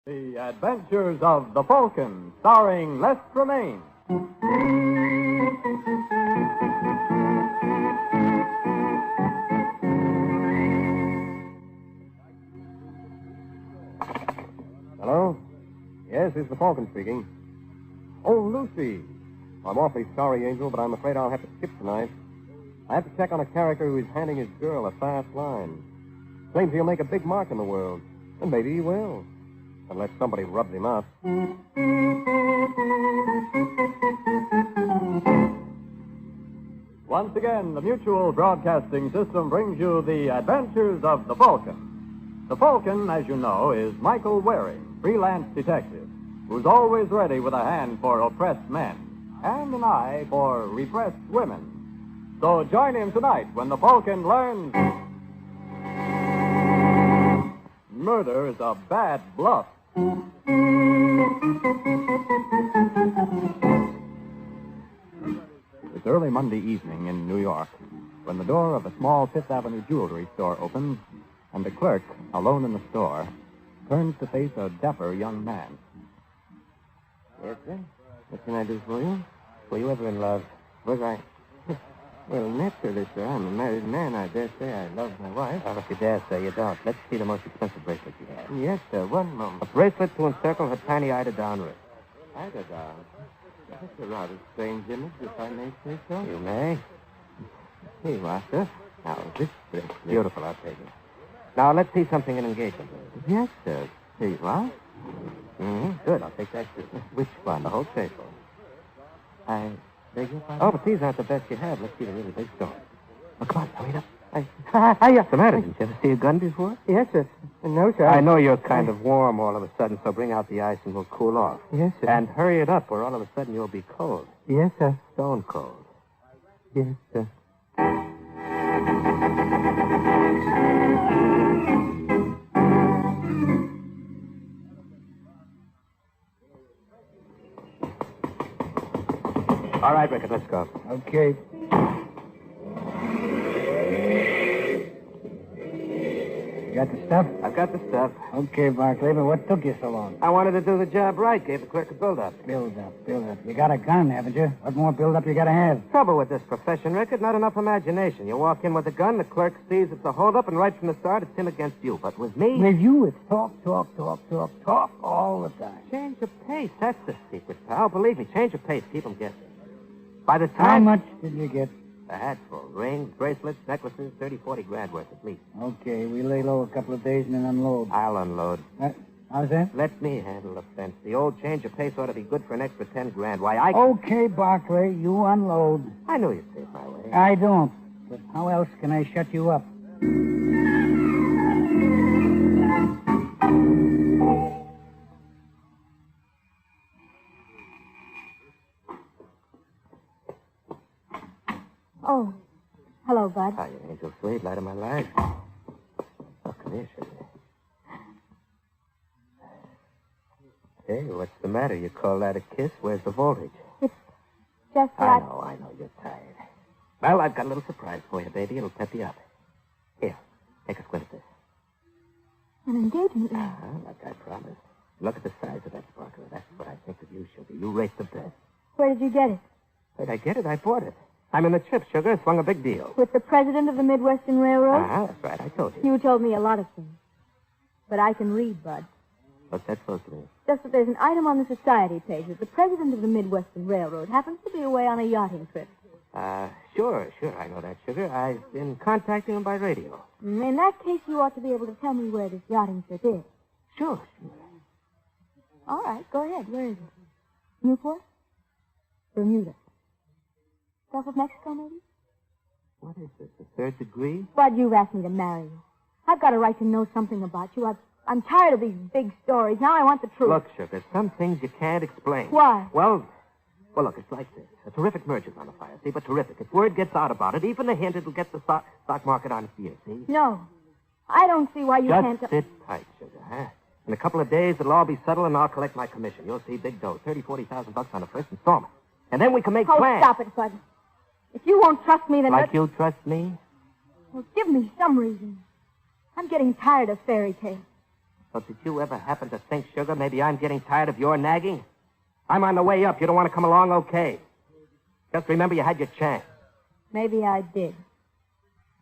The Adventures of the Falcon, starring Les Tremaine. Hello? Yes, it's the Falcon speaking. Oh, Lucy. I'm awfully sorry, Angel, but I'm afraid I'll have to skip tonight. I have to check on a character who is handing his girl a fast line. Claims he'll make a big mark in the world. And maybe he will. Unless somebody rubs him up. Once again, the Mutual Broadcasting System brings you the Adventures of the Falcon. The Falcon, as you know, is Michael Waring, freelance detective, who's always ready with a hand for oppressed men and an eye for repressed women. So join him tonight when the Falcon learns murder is a bad bluff. It's early Monday evening in New York when the door of a small Fifth Avenue jewelry store opens and the clerk, alone in the store, turns to face a dapper young man. Yes, sir? What can I do for you? Were you ever in love? Was I? Well, naturally, sir. I'm a married man. I dare say I love my wife. Well, if you dare say you don't. Let's see the most expensive bracelet you have. Yes, sir. One moment. A bracelet to encircle her tiny eider-down wrist. Eider-down? That's a rather strange image, if I may say so. You may. Here you are, sir. Now, this bracelet. Beautiful, I'll take it. Now, let's see something in engagement. Yes, sir. Here you are. Good, I'll take that, too. Which one? The whole table. I beg your pardon? Oh, but these aren't the best you have. Let's see the really big stone. Oh, come on, hurry it up. What's the matter? Didn't you ever see a gun before? Yes, sir. No, sir. I know you're kind of warm all of a sudden, so bring out the ice and we'll cool off. Yes, sir. And hurry it up, or all of a sudden you'll be cold. Yes, sir. Stone cold. Yes, sir. All right, Rickett, let's go. Okay. You got the stuff? I've got the stuff. Okay, Barclay, but what took you so long? I wanted to do the job right. Gave the clerk a build-up. Build up. You got a gun, haven't you? What more build-up you got to have? Trouble with this profession, Rickett, not enough imagination. You walk in with a gun, the clerk sees it's a hold-up, and right from the start, it's him against you. But with me... With you, it's talk all the time. Change of pace. That's the secret, pal. Believe me, change of pace. Keep them guessing. By the time... How much did you get? A hatful. Rings, bracelets, necklaces, 30, 40 grand worth at least. Okay, we lay low a couple of days and then unload. I'll unload. How's that? Let me handle the fence. The old change of pace ought to be good for an extra 10 grand. Why, I... Okay, Barclay, you unload. I knew you'd say it my way. I don't. But how else can I shut you up? Oh, hello, Bud. Hiya, Angel Sweet, light of my life. Oh, come here, sugar. Hey, what's the matter? You call that a kiss? Where's the voltage? It's just that... I know, you're tired. Well, I've got a little surprise for you, baby. It'll pep you up. Here, take a squint at this. An engagement ring. Like I promised. Look at the size of that sparkler. That's what I think of you, sugar. You rate the best. Where did you get it? Where'd I get it? I bought it. I'm in the trip, sugar. Swung a big deal. With the president of the Midwestern Railroad? That's right. I told you. You told me a lot of things. But I can read, Bud. What's that supposed to mean? Just that there's an item on the society page that the president of the Midwestern Railroad happens to be away on a yachting trip. Sure. I know that, sugar. I've been contacting him by radio. In that case, you ought to be able to tell me where this yachting trip is. Sure. All right, go ahead. Where is it? Newport? Bermuda? Gulf of Mexico, maybe? What is this, the third degree? Bud, you've asked me to marry you. I've got a right to know something about you. I'm tired of these big stories. Now I want the truth. Look, sugar, some things you can't explain. Why? Well, look, it's like this. A terrific merger's on the fire, see? But terrific. If word gets out about it, even a hint, it'll get the stock market on its ear, see? No. I don't see why you can't... Just sit tight, sugar, huh? In a couple of days, it'll all be settled, and I'll collect my commission. You'll see big dough, $30,000-$40,000 on the first installment. And then we can make plans. Stop it, Bud. If you won't trust me, then... Like you trust me? Well, give me some reason. I'm getting tired of fairy tales. So did you ever happen to think, Sugar, maybe I'm getting tired of your nagging? I'm on the way up. You don't want to come along? Okay. Just remember you had your chance. Maybe I did.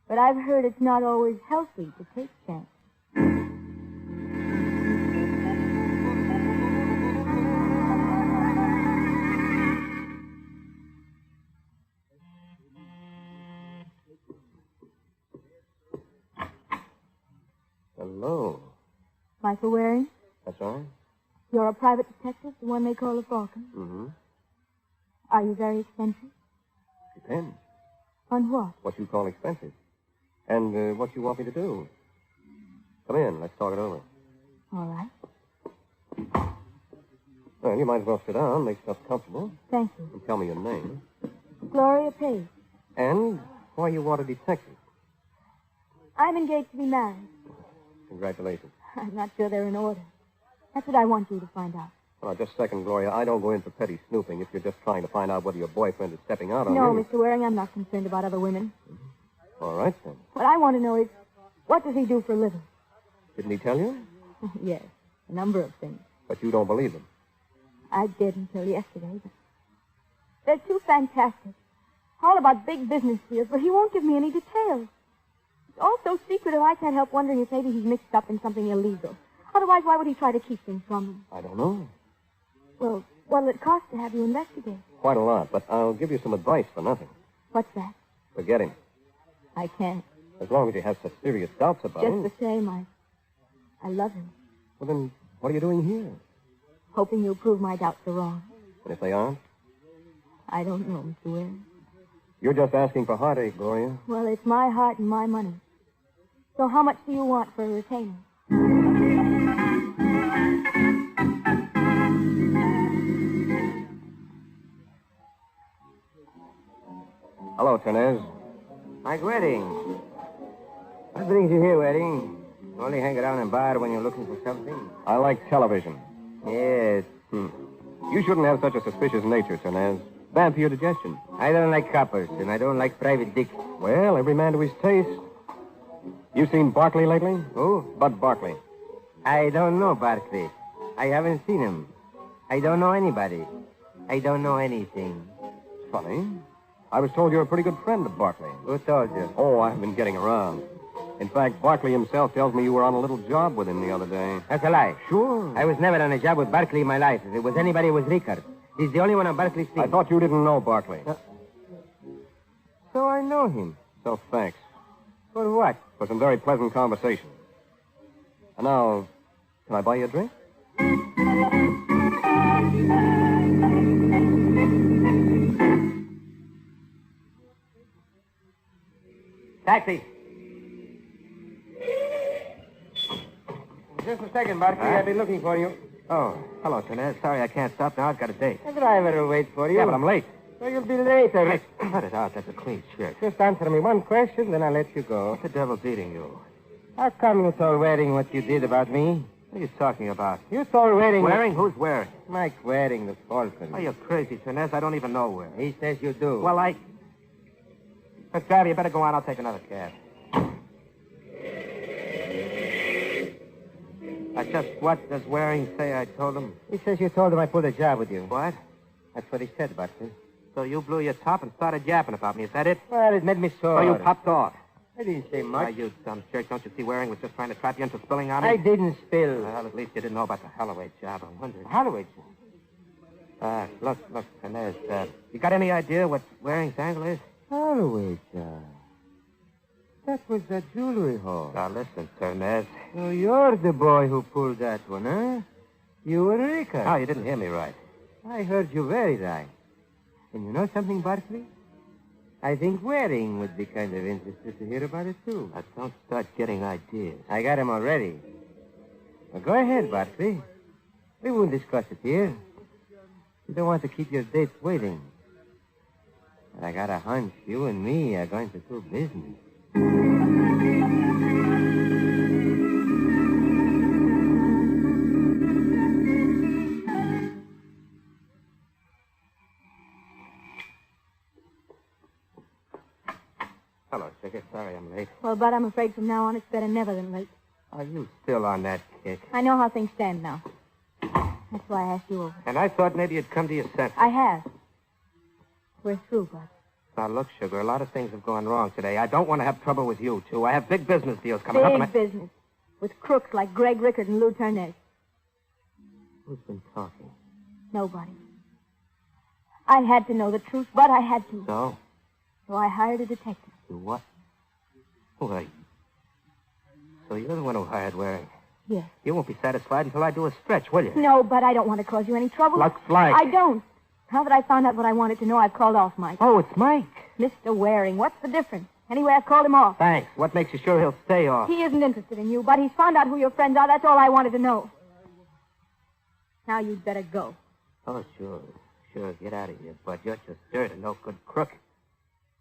But I've heard it's not always healthy to take chances. Hello. Michael Waring, That's right. you're a private detective, the one they call the Falcon. Mm-hmm. Are you very expensive? Depends. On what? What you call expensive. And what you want me to do. Come in. Let's talk it over. All right. Well, you might as well sit down. Make yourself comfortable. Thank you. And tell me your name. Gloria Page. And why you want a detective. I'm engaged to be married. Congratulations. I'm not sure they're in order. That's what I want you to find out. Well, just a second, Gloria. I don't go in for petty snooping if you're just trying to find out whether your boyfriend is stepping out on No, you. Mr. Waring, I'm not concerned about other women. All right, then. What I want to know is, what does he do for a living? Didn't he tell you? Yes, a number of things. But you don't believe him. I did until yesterday, but they're too fantastic. All about big business deals, but he won't give me any details. It's all so secretive, I can't help wondering if maybe he's mixed up in something illegal. Otherwise, why would he try to keep things from me? I don't know. Well, what'll it cost to have you investigate? Quite a lot, but I'll give you some advice for nothing. What's that? Forget him. I can't. As long as you have such serious doubts about Just him. the same, I love him. Well, then, what are you doing here? Hoping you'll prove my doubts are wrong. And if they aren't? I don't know, Mr. Waring. You're just asking for heartache, Gloria. Well, it's my heart and my money. So how much do you want for a retainer? Hello, Ternez. Mike Waring. What brings you here, Waring? You only hang around in bar when you're looking for something? I like television. Yes. You shouldn't have such a suspicious nature, Ternez. Bad for your digestion. I don't like coppers, and I don't like private dicks. Well, every man to his taste. You seen Barkley lately? Who? Bud Barkley. I don't know Barkley. I haven't seen him. I don't know anybody. I don't know anything. Funny. I was told you're a pretty good friend of Barkley. Who told you? Oh, I've been getting around. In fact, Barkley himself tells me you were on a little job with him the other day. That's a lie. Sure. I was never on a job with Barkley in my life. If it was anybody, it was Ricard. He's the only one on Barkley's team. I thought you didn't know Barkley. So I know him. So thanks For what? for some very pleasant conversation. And now, can I buy you a drink? Taxi. Just a second, Barkley. I've been looking for you. Oh, hello, Ternez. Sorry I can't stop now. I've got a date. The driver will wait for you. Yeah, but I'm late. So you'll be later. Cut it out. That's a clean shirt. Just answer me one question, then I'll let you go. What the devil's eating you? How come you told Waring what you did about me? What are you talking about? You told Waring... Wearing? Who's wearing? Mike Waring, the Falcon. Are you crazy, Ternez? I don't even know where. He says you do. Well, But, driver, you better go on. I'll take another cab. Just what does Waring say I told him? He says you told him I pulled a job with you. What? That's what he said, Barkley. So you blew your top and started yapping about me. Is that it? Well, it made me So sore. you popped off. I didn't say Why, much. you dumb jerk. Don't you see Waring was just trying to trap you into spilling on me? I didn't spill. Well, at least you didn't know about the Holloway job. I wondered. Holloway. Look, Ternez, you got any idea what Waring's angle is? Holloway job. That was the jewelry hall. Now, listen, Ternez. So you're the boy who pulled that one, huh? You were Ricard. Oh, you didn't hear me right. I heard you very right. And you know something, Barkley? I think Waring would be kind of interested to hear about it, too. Now, don't start getting ideas. I got him already. Well, go ahead, Barkley. We won't discuss it here. You don't want to keep your dates waiting. But I got a hunch you and me are going to do business. Hello, Sugar. Sorry I'm late. Well, but I'm afraid from now on it's better never than late. Are you still on that kick? I know how things stand now. That's why I asked you over. And I thought maybe you'd come to your senses. I have. We're through, Bud. Now, look, Sugar, a lot of things have gone wrong today. I don't want to have trouble with you, too. I have big business deals coming up. Big business. With crooks like Greg Rickard and Lou Turnez. Who's been talking? Nobody. I had to know the truth, but I had to. So? So I hired a detective. You what? Wait. So you're the one who hired Waring? Yes. You won't be satisfied until I do a stretch, will you? No, but I don't want to cause you any trouble. Looks like. I don't. Now that I found out what I wanted to know, I've called off Mike. Oh, it's Mike. Mr. Waring, what's the difference? Anyway, I've called him off. Thanks. What makes you sure he'll stay off? He isn't interested in you, but he's found out who your friends are. That's all I wanted to know. Now you'd better go. Oh, sure. Sure, get out of here, Bud. You're just dirt and no good crook.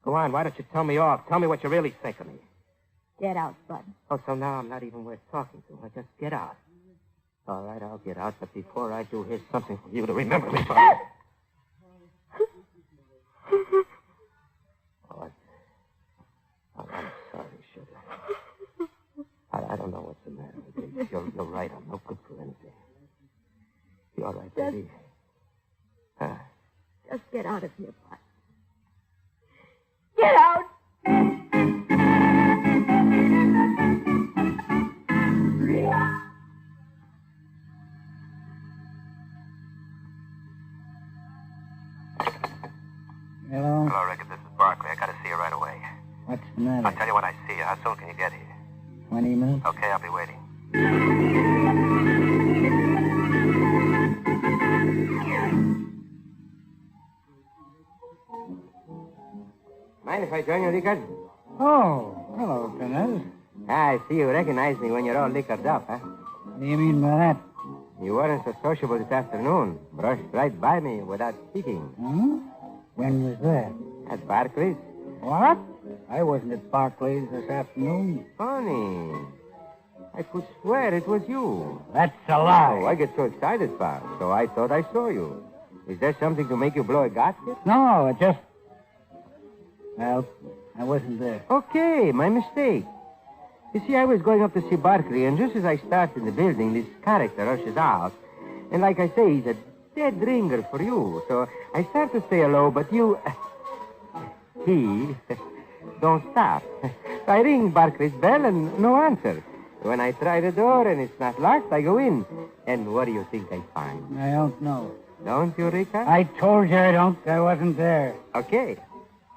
Go on, why don't you tell me off? Tell me what you really think of me. Get out, Bud. Oh, so now I'm not even worth talking to. I just get out. All right, I'll get out, but before I do, here's something for you to remember me by. Oh, I'm sorry, Sugar. I don't know what's the matter with you. You're right. I'm no good for anything. You all right, baby? Huh? Just get out of here, Bud. Get out! Hello? Hello, Rickard. This is Barkley. I got to see you right away. What's the matter? I'll tell you when I see you. How soon can you get here? 20 minutes? Okay, I'll be waiting. Mind if I join you, Rickard? Oh, hello, Turnez. I see you recognize me when you're all liquored up, huh? What do you mean by that? You weren't so sociable this afternoon. Brushed right by me without speaking. Hmm? When was that? At Barclays? What? I wasn't at Barclays this afternoon. Funny. I could swear it was you. That's a lie. Oh, I get so excited, pal. So I thought I saw you. Is there something to make you blow a gasket? No, it just... Well, I wasn't there. Okay, my mistake. You see, I was going up to see Barkley, and just as I start in the building, this character rushes out. And like I say, he's a dead ringer for you. So I start to say hello, but you... he... don't stop. I ring Barkley's bell, and no answer. When I try the door and it's not locked, I go in. And what do you think I find? I don't know. Don't you, Rika? I told you I don't. I wasn't there. Okay.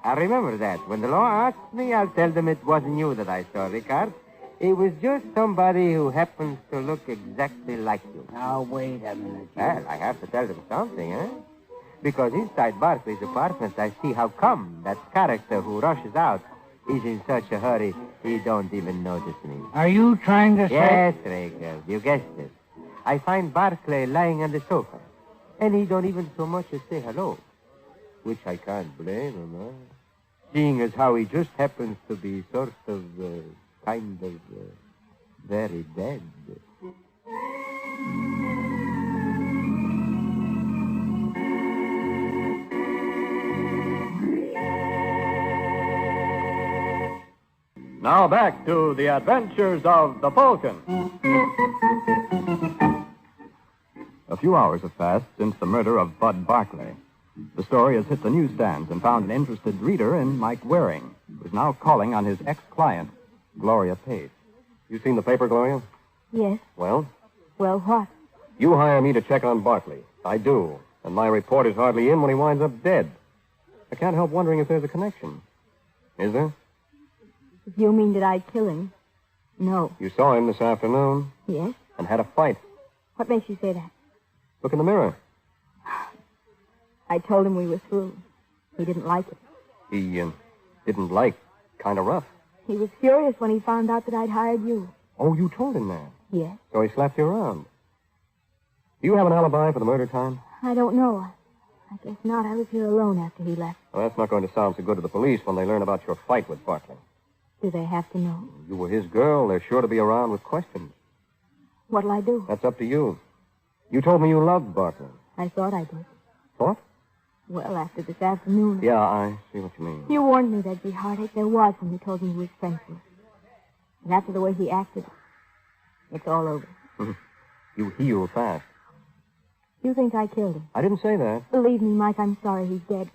I'll remember that. When the law asks me, I'll tell them it wasn't you that I saw, Ricard. It was just somebody who happens to look exactly like you. Now, wait a minute. Well, I have to tell them something, eh? Because inside Barclay's apartment, I see how come that character who rushes out is in such a hurry he don't even notice me. Are you trying to say... Yes, Ricard, you guessed it. I find Barclay lying on the sofa, and he don't even so much as say hello, which I can't blame him, huh? Seeing as how he just happens to be sort of, very dead. Now back to the adventures of the Falcon. A few hours have passed since the murder of Bud Barkley. The story has hit the newsstands and found an interested reader in Mike Waring, who's now calling on his ex-client, Gloria Pace. You seen the paper, Gloria? Yes. Well? Well, what? You hire me to check on Barkley. I do. And my report is hardly in when he winds up dead. I can't help wondering if there's a connection. Is there? If you mean did I kill him? No. You saw him this afternoon Yes? and had a fight. What makes you say that? Look in the mirror. I told him we were through. He didn't like it. He didn't like. Kind of rough. He was furious when he found out that I'd hired you. Oh, you told him that. Yes? So he slapped you around. Do you have an alibi for the murder time? I don't know. I guess not. I was here alone after he left. Well, that's not going to sound so good to the police when they learn about your fight with Barkley. Do they have to know? You were his girl. They're sure to be around with questions. What'll I do? That's up to you. You told me you loved Barkley. I thought I did. What? Well, after this afternoon... Yeah, I see what you mean. You warned me there'd be heartache. There was when you told me he was friends with. And after the way he acted, It's all over. You heal fast. You think I killed him? I didn't say that. Believe me, Mike, I'm sorry he's dead.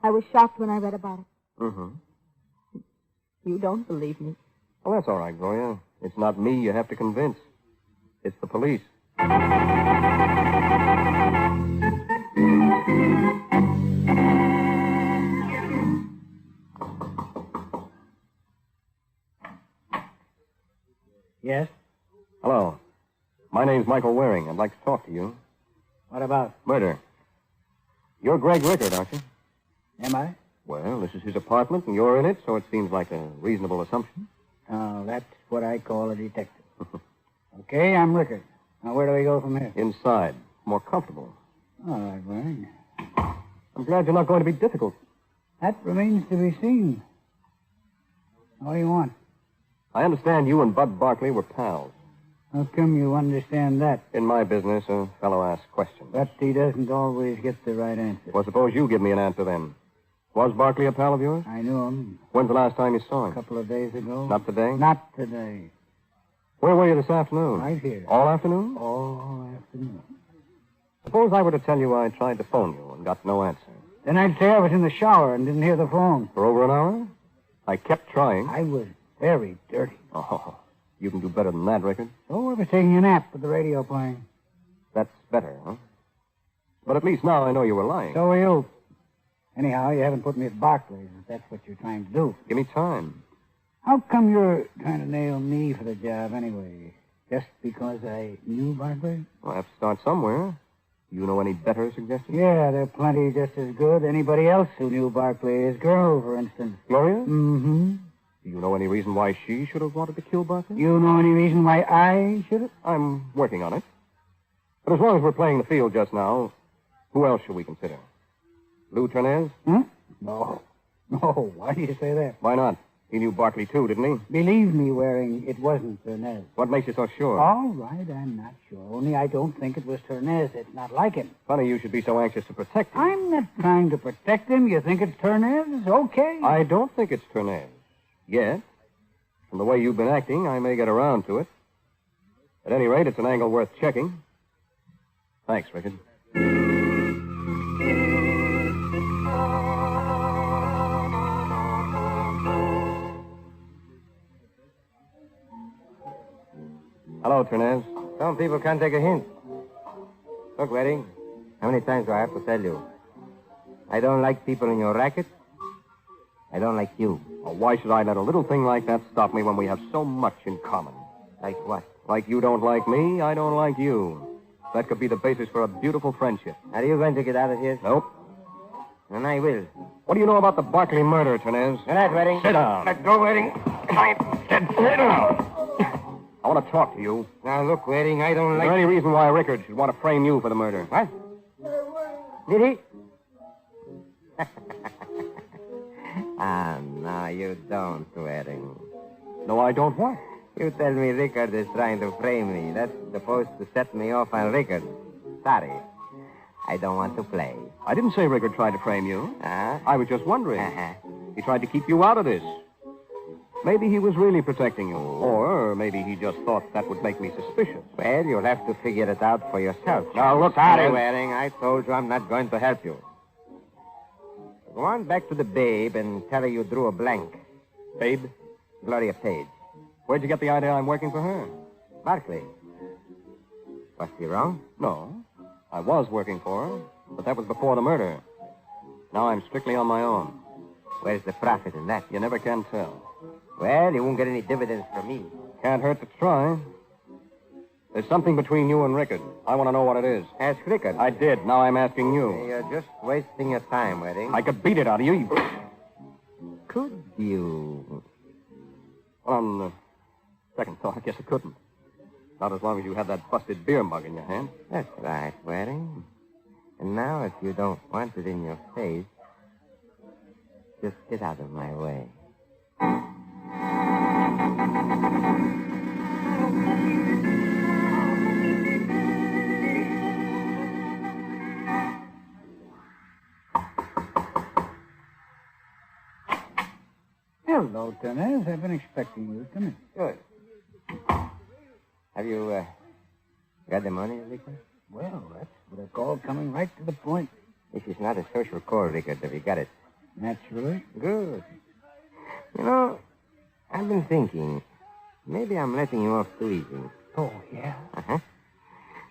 I was shocked when I read about it. Mm-hmm. You don't believe me. Well, that's all right, Gloria. It's not me you have to convince. It's the police. Yes? Hello. My name's Michael Waring. I'd like to talk to you. What about? Murder. You're Greg Rickard, aren't you? Am I? Well, this is his apartment, and you're in it, so it seems like a reasonable assumption. Oh, that's what I call a detective. Okay, I'm Rickard. Now, where do we go from here? Inside. More comfortable. All right, Waring. I'm glad you're not going to be difficult. That remains to be seen. What do you want? I understand you and Bud Barkley were pals. How come you understand that? In my business, a fellow asks questions. But he doesn't always get the right answer. Well, suppose you give me an answer then. Was Barkley a pal of yours? I knew him When's the last time you saw a him? couple of days ago. Not today? Not today. Where were you this afternoon? Right here. All afternoon? All afternoon. Suppose I were to tell you I tried to phone you and got no answer. Then I'd say I was in the shower and didn't hear the phone. For over an hour? I kept trying. I was very dirty. Oh, you can do better than that, Rickard. So I was taking a nap with the radio playing. That's better, huh? But at least now I know you were lying. So are you. Anyhow, you haven't put me at Barclays, if that's what you're trying to do. Give me time. How come you're trying to nail me for the job anyway? Just because I knew Barclays? Well, I have to start somewhere. You know any better suggestions? Yeah, there are plenty just as good. Anybody else who knew Barclay, his girl, for instance. Gloria? Mm-hmm. Do you know any reason why she should have wanted to kill Barkley? You know any reason why I should have? I'm working on it. But as long as we're playing the field just now, who else should we consider? Lou Ternez? Huh? No. No, why do you say that? Why not? He knew Barkley, too, didn't he? Believe me, Waring, it wasn't Ternez. What makes you so sure? All right, I'm not sure. Only I don't think it was Ternez. It's not like him. Funny you should be so anxious to protect him. I'm not trying to protect him. You think it's Ternez? Okay. I don't think it's Ternez. Yet. From the way you've been acting, I may get around to it. At any rate, it's an angle worth checking. Thanks, Rickard. Hello, Ternez. Some people can't take a hint. Look, Waring, how many times do I have to tell you? I don't like people in your racket. I don't like you. Well, why should I let a little thing like that stop me when we have so much in common? Like what? Like you don't like me, I don't like you. That could be the basis for a beautiful friendship. Are you going to get out of here? Nope. And I will. What do you know about the Barkley murder, Ternez? Good night, Waring. Sit down. Let go, Waring. Sit down. I want to talk to you. Now, look, Waring, I don't Is like... there any reason why Rickard should want to frame you for the murder? What? Did he? No, you don't, Waring. No, I don't what? You tell me Rickard is trying to frame me. That's supposed to set me off on Rickard. Sorry. I don't want to play. I didn't say Rickard tried to frame you. Huh? I was just wondering. Uh-huh. He tried to keep you out of this. Maybe he was really protecting you. Or maybe he just thought that would make me suspicious. Well, you'll have to figure it out for yourself. Now, look, Sorry, Ternez. Waring. I told you I'm not going to help you. Go on back to the babe and tell her you drew a blank. Babe, Gloria Page. where'd you get the idea I'm working for her? Barkley. Was she wrong? No. I was working for her, but that was before the murder. Now I'm strictly on my own. Where's the profit in that? You never can tell. Well, you won't get any dividends from me. Can't hurt to try. There's something between you and Rickard. I want to know what it is. Ask Rickard. I did. Now I'm asking you. You're just wasting your time, Waring. I could beat it out of you. Could you? Well, on second thought, I guess I couldn't. Not as long as you have that busted beer mug in your hand. That's right, Waring. And now, if you don't want it in your face, just get out of my way. Hello, Ternez. I've been expecting you. Come in. Good. Have you got the money, Rickard? Well, that's what I call coming right to the point. This is not a social call, Rickard, if you got it. Naturally. Good. You know, I've been thinking, maybe I'm letting you off too easy. Oh, yeah? Uh-huh.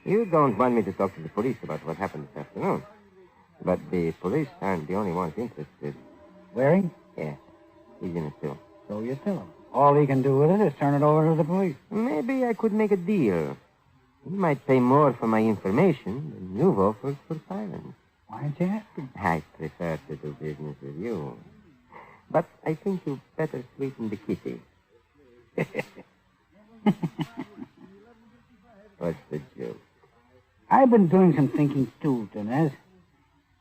You don't want me to talk to the police about what happened this afternoon. But the police aren't the only ones interested. Waring? Yeah, he's in it too. So you tell him. All he can do with it is turn it over to the police. Maybe I could make a deal. He might pay more for my information than you've offered for silence. Why aren't you asking? I prefer to do business with you. But I think you better sweeten the kitty. What's the joke? I've been doing some thinking, too, Tenez.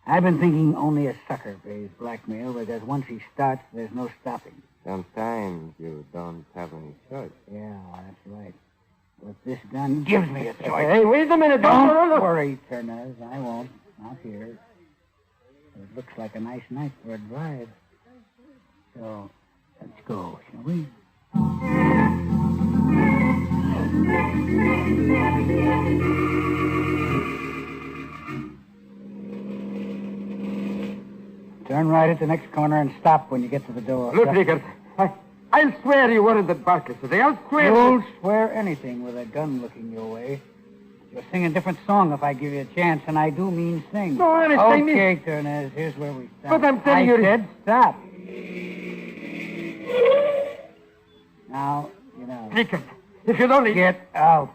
I've been thinking only a sucker pays blackmail because once he starts, there's no stopping. Sometimes you don't have any choice. Yeah, that's right. But this gun gives me a choice. Hey, wait a minute. Don't worry, Ternez. I won't. Not here. It looks like a nice night for a drive. So, let's go, shall we? Turn right at the next corner and stop when you get to the door. Look, Rickard, I'll swear you weren't at Barclays today. I'll swear... You'll swear anything with a gun looking your way. You'll sing a different song if I give you a chance, and I do mean sing. No, anything... Okay, Ternez, here's where we stop. But I'm telling you... I said stop. Now, you know. Rickard, if you'd only... Get out.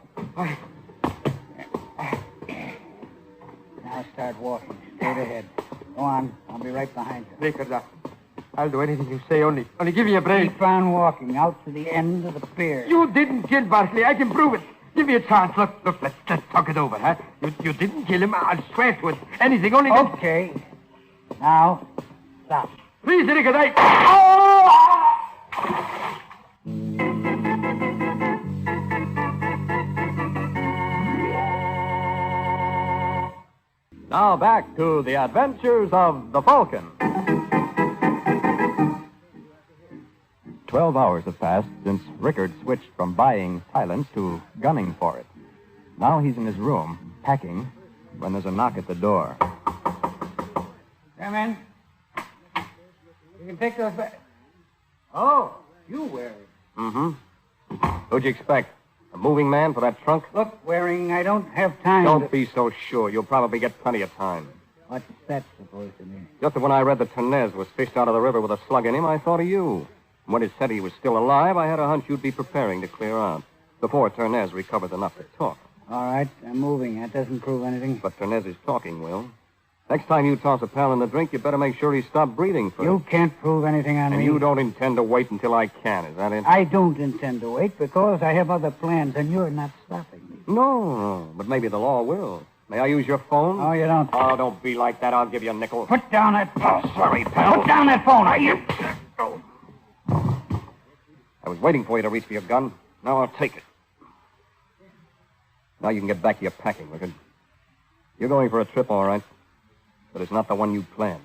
Now start walking straight ahead. Go on. I'll be right behind you. Rickard, I'll do anything you say, only give me a break. Keep on walking out to the end of the pier. You didn't kill Barkley. I can prove it. Give me a chance. Look, let's talk it over, huh? You didn't kill him. I'll swear to it. Anything, only... Okay. Now, stop. Please, Rickard, Now back to the adventures of the Falcon. 12 hours have passed since Rickard switched from buying silence to gunning for it. Now he's in his room, packing, when there's a knock at the door. Come in. You can take those back. Oh, you Waring. Mm-hmm. Who'd you expect? A moving man for that trunk? Look, Waring, I don't have time Don't be so sure. You'll probably get plenty of time. What's that supposed to mean? Just when I read that Tenez was fished out of the river with a slug in him, I thought of you. When it said he was still alive, I had a hunch you'd be preparing to clear out before Tenez recovers enough to talk. All right, I'm moving. That doesn't prove anything. But Tenez is talking, Will. Next time you toss a pal in the drink, you better make sure he stopped breathing first. You can't prove anything on And me. you don't intend to wait until I can, is that it? I don't intend to wait because I have other plans, and you're not stopping me. No, but maybe the law will. May I use your phone? Oh, you don't. Oh, don't be like that. I'll give you a nickel. Put down that phone. Oh, sorry, pal. Put down that phone, are you? I was waiting for you to reach for your gun. Now I'll take it. Now you can get back to your packing, Rickard. You're going for a trip, all right. But it's not the one you planned.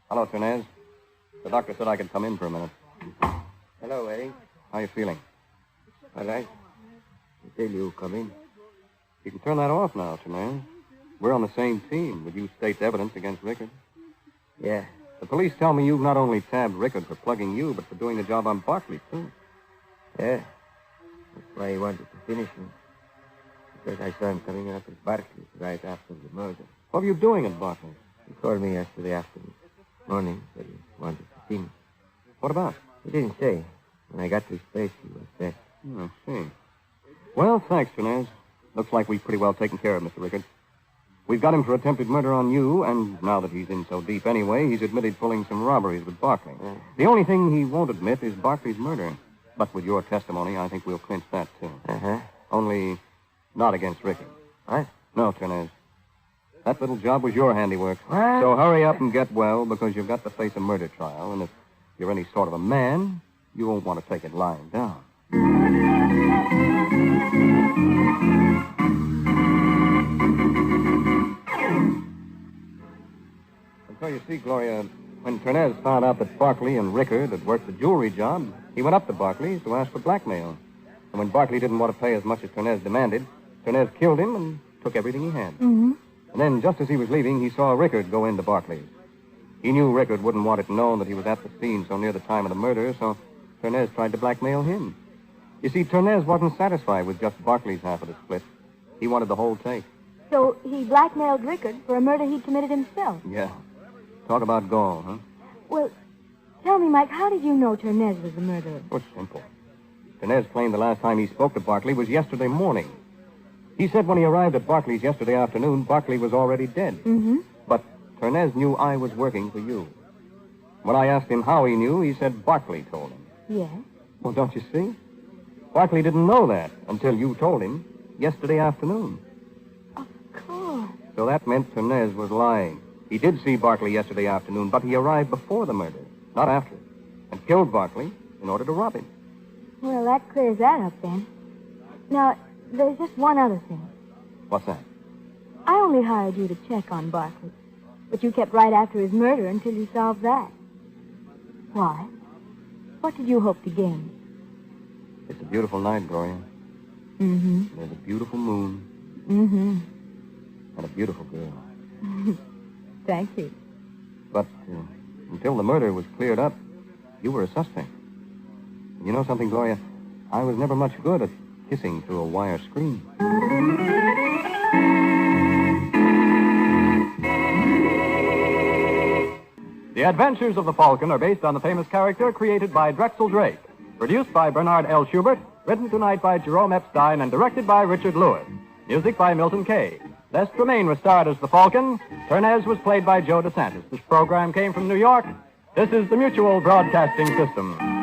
Hello, Tenez. The doctor said I could come in for a minute. Hello, Eddie. How you feeling? All right. Until you come in. You can turn that off now, Tenez. We're on the same team with you state's evidence against Rickard. Yeah. The police tell me you've not only tabbed Rickard for plugging you, but for doing the job on Barkley, too. Yeah. That's why he wanted to finish me. Because I saw him coming out of Barclays right after the murder. What were you doing at Barkley? He called me yesterday afternoon. Morning, said he wanted to see me. What about? He didn't say. When I got to his place, he was dead. I see. Well, thanks, Tenez. Looks like we've pretty well taken care of Mr. Rickard. We've got him for attempted murder on you, and now that he's in so deep anyway, he's admitted pulling some robberies with Barkley. The only thing he won't admit is Barkley's murder. But with your testimony, I think we'll clinch that, too. Uh-huh. Only not against Rickard. What? No, Tenez. That little job was your handiwork. What? So hurry up and get well, because you've got to face a murder trial, and if you're any sort of a man, you won't want to take it lying down. So you see, Gloria, when Ternez found out that Barkley and Rickard had worked the jewelry job, he went up to Barkley's to ask for blackmail. And when Barkley didn't want to pay as much as Ternez demanded, Ternez killed him and took everything he had. Mm-hmm. And then, just as he was leaving, he saw Rickard go into Barkley's. He knew Rickard wouldn't want it known that he was at the scene so near the time of the murder, so Ternez tried to blackmail him. You see, Ternez wasn't satisfied with just Barkley's half of the split. He wanted the whole take. So he blackmailed Rickard for a murder he'd committed himself. Yeah. Talk about gall, huh? Well, tell me, Mike, how did you know Ternez was the murderer? Oh, it's simple. Ternez claimed the last time he spoke to Barkley was yesterday morning. He said when he arrived at Barkley's yesterday afternoon, Barkley was already dead. Mm-hmm. But Ternez knew I was working for you. When I asked him how he knew, he said Barkley told him. Yes? Well, don't you see? Barkley didn't know that until you told him yesterday afternoon. Of course. So that meant Ternez was lying. He did see Barkley yesterday afternoon, but he arrived before the murder, not after, and killed Barkley in order to rob him. Well, that clears that up, then. Now, there's just one other thing. What's that? I only hired you to check on Barkley, but you kept right after his murder until you solved that. Why? What did you hope to gain? It's a beautiful night, Gloria. Mm-hmm. There's a beautiful moon. Mm-hmm. And a beautiful girl. Thank you. But until the murder was cleared up, you were a suspect. You know something, Gloria? I was never much good at kissing through a wire screen. The Adventures of the Falcon are based on the famous character created by Drexel Drake. Produced by Bernard L. Schubert, written tonight by Jerome Epstein, and directed by Richard Lewis. Music by Milton Kay. Les Tremaine was starred as the Falcon. Ternez was played by Joe DeSantis. This program came from New York. This is the Mutual Broadcasting System.